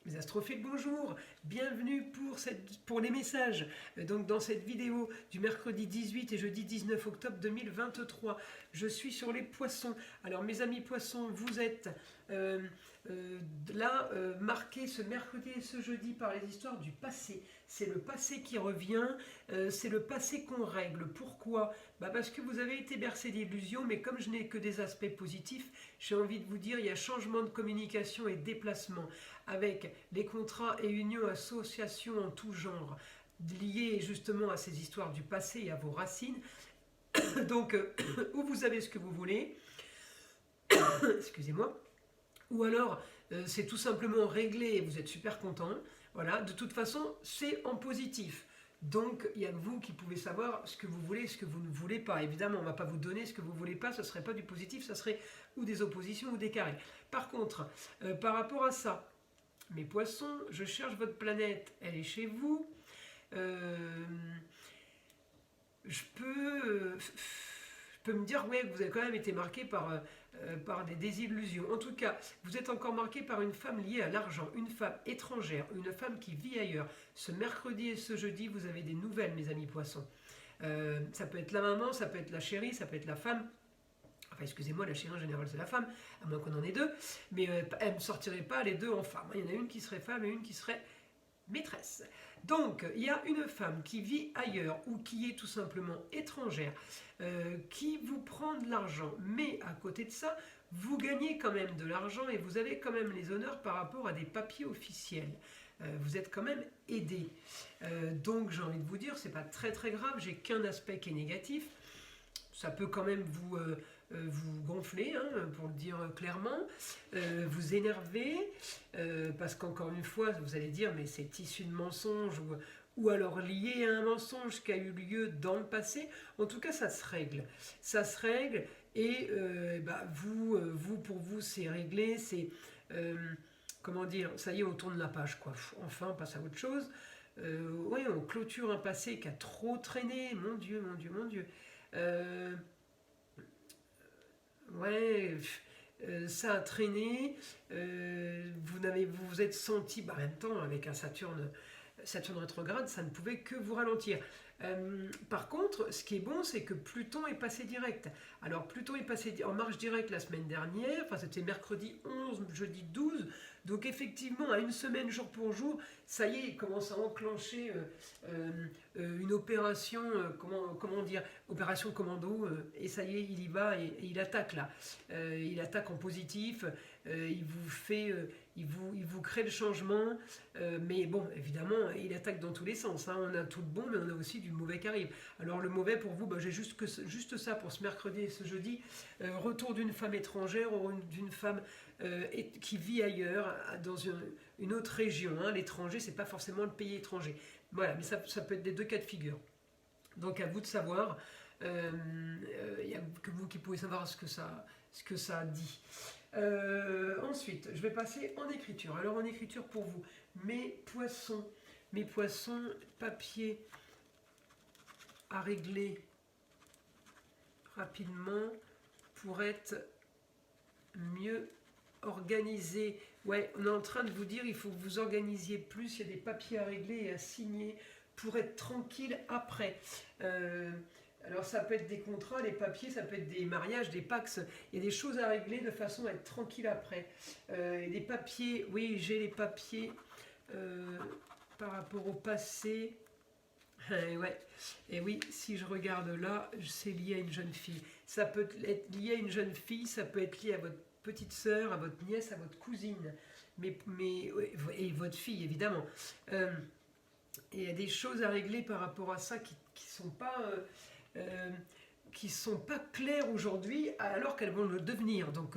Mes astrophiles, bonjour, bienvenue pour les messages. Donc dans cette vidéo du mercredi 18 et jeudi 19 octobre 2023, je suis sur les poissons. Alors mes amis poissons, vous êtes marqués ce mercredi et ce jeudi par les histoires du passé. C'est le passé qui revient, c'est le passé qu'on règle. Pourquoi? Parce que vous avez été bercé d'illusions, mais comme je n'ai que des aspects positifs, j'ai envie de vous dire, il y a changement de communication et déplacement avec les contrats et unions, associations en tout genre, liés justement à ces histoires du passé et à vos racines. Donc, où vous avez ce que vous voulez, excusez-moi, ou alors c'est tout simplement réglé et vous êtes super content. Voilà, de toute façon, c'est en positif. Donc, il y a vous qui pouvez savoir ce que vous voulez et ce que vous ne voulez pas. Évidemment, on ne va pas vous donner ce que vous ne voulez pas, ce ne serait pas du positif, ce serait ou des oppositions ou des carrés. Par contre, par rapport à ça, mes poissons, je cherche votre planète, elle est chez vous. Je peux me dire ouais, que vous avez quand même été marqué par des désillusions. En tout cas, vous êtes encore marqué par une femme liée à l'argent, une femme étrangère, une femme qui vit ailleurs. Ce mercredi et ce jeudi, vous avez des nouvelles, mes amis poissons. Ça peut être la maman, ça peut être la chérie, ça peut être la femme. Enfin, excusez-moi, la chérie en général c'est la femme, à moins qu'on en ait deux, mais elles ne sortiraient pas les deux en femme. Il y en a une qui serait femme et une qui serait maîtresse. Donc, il y a une femme qui vit ailleurs ou qui est tout simplement étrangère, qui vous prend de l'argent, mais à côté de ça, vous gagnez quand même de l'argent et vous avez quand même les honneurs par rapport à des papiers officiels. Vous êtes quand même aidé. Donc, j'ai envie de vous dire, c'est pas très très grave, j'ai qu'un aspect qui est négatif. Ça peut quand même vous gonfler, hein, pour le dire clairement, vous énerver, parce qu'encore une fois, vous allez dire, mais c'est issu de mensonges, ou alors lié à un mensonge qui a eu lieu dans le passé. En tout cas, ça se règle. Ça se règle, et pour vous, c'est réglé, c'est... comment dire, ça y est, on tourne la page, quoi. Enfin, on passe à autre chose. Oui, on clôture un passé qui a trop traîné, mon Dieu, mon Dieu, mon Dieu. Ça a traîné, vous vous êtes senti, en même temps avec un Saturne rétrograde, ça ne pouvait que vous ralentir. Par contre, ce qui est bon, c'est que Pluton est passé direct. Alors Pluton est passé en marche directe la semaine dernière, enfin c'était mercredi 11, jeudi 12, donc effectivement à une semaine jour pour jour, ça y est, il commence à enclencher une opération, comment dire, opération commando, et ça y est, il y va et il attaque là. Il attaque en positif, il vous crée le changement, mais bon, évidemment, il attaque dans tous les sens. Hein. On a tout le bon, mais on a aussi du mauvais qui arrive. Alors le mauvais pour vous, j'ai juste ça pour ce mercredi et ce jeudi. Retour d'une femme étrangère ou d'une femme qui vit ailleurs, dans une autre région. Hein. L'étranger, c'est pas forcément le pays étranger. Voilà, mais ça peut être des deux cas de figure. Donc à vous de savoir. Il n'y a que vous qui pouvez savoir ce que ça dit. Ensuite, je vais passer en écriture. Alors en écriture pour vous, mes poissons, papier à régler rapidement pour être mieux organisé. Ouais, on est en train de vous dire, il faut que vous organisiez plus, il y a des papiers à régler et à signer pour être tranquille après. Alors ça peut être des contrats, des papiers, ça peut être des mariages, des pax, il y a des choses à régler de façon à être tranquille après. Et des papiers, oui, j'ai les papiers par rapport au passé. Ouais. Et oui, si je regarde là, c'est lié à une jeune fille. Ça peut être lié à une jeune fille, ça peut être lié à votre petite sœur, à votre nièce, à votre cousine, et votre fille évidemment. Et il y a des choses à régler par rapport à ça qui sont pas claires aujourd'hui, alors qu'elles vont le devenir. Donc,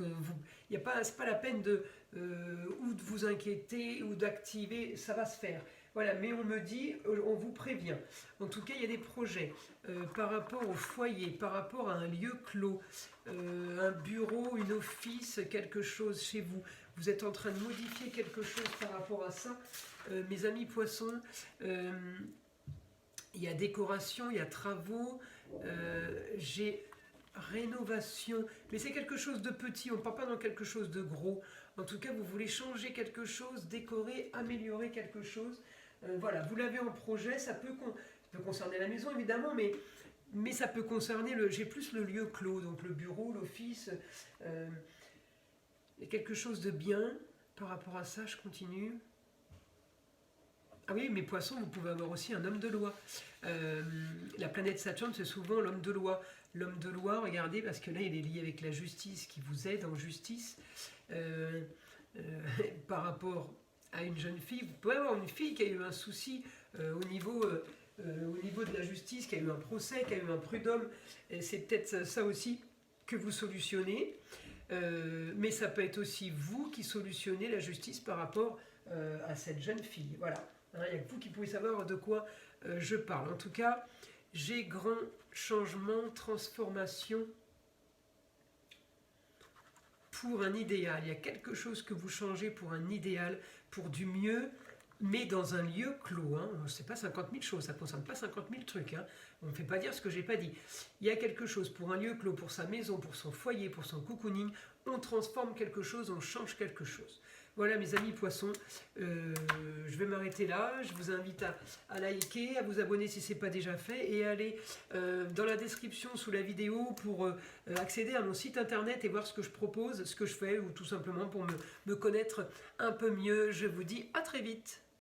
c'est pas la peine de vous inquiéter ou d'activer, ça va se faire. Voilà, mais on me dit, on vous prévient. En tout cas, il y a des projets par rapport au foyer, par rapport à un lieu clos, un bureau, une office, quelque chose chez vous. Vous êtes en train de modifier quelque chose par rapport à ça. Mes amis poissons, il y a décoration, il y a travaux, j'ai rénovation, mais c'est quelque chose de petit, on ne part pas dans quelque chose de gros. En tout cas, vous voulez changer quelque chose, décorer, améliorer quelque chose. Voilà, vous l'avez en projet, ça peut concerner la maison évidemment, mais ça peut concerner, j'ai plus le lieu clos, donc le bureau, l'office. Il y a quelque chose de bien par rapport à ça, je continue. Ah oui, mes poissons, vous pouvez avoir aussi un homme de loi. La planète Saturne, c'est souvent l'homme de loi. L'homme de loi, regardez, parce que là, il est lié avec la justice, qui vous aide en justice. Par rapport à une jeune fille, vous pouvez avoir une fille qui a eu un souci au niveau de la justice, qui a eu un procès, qui a eu un prud'homme. C'est peut-être ça aussi que vous solutionnez. Mais ça peut être aussi vous qui solutionnez la justice par rapport à cette jeune fille. Voilà. Il n'y a que vous qui pouvez savoir de quoi je parle. En tout cas, j'ai grand changement, transformation pour un idéal. Il y a quelque chose que vous changez pour un idéal, pour du mieux, mais dans un lieu clos. Hein. Ce n'est pas 50 000 choses, ça ne concerne pas 50 000 trucs. Hein. On ne fait pas dire ce que je n'ai pas dit. Il y a quelque chose pour un lieu clos, pour sa maison, pour son foyer, pour son cocooning. On transforme quelque chose, on change quelque chose. Voilà mes amis poissons, je vais m'arrêter là. Je vous invite à liker, à vous abonner si ce n'est pas déjà fait et à aller dans la description sous la vidéo pour accéder à mon site internet et voir ce que je propose, ce que je fais ou tout simplement pour me connaître un peu mieux. Je vous dis à très vite.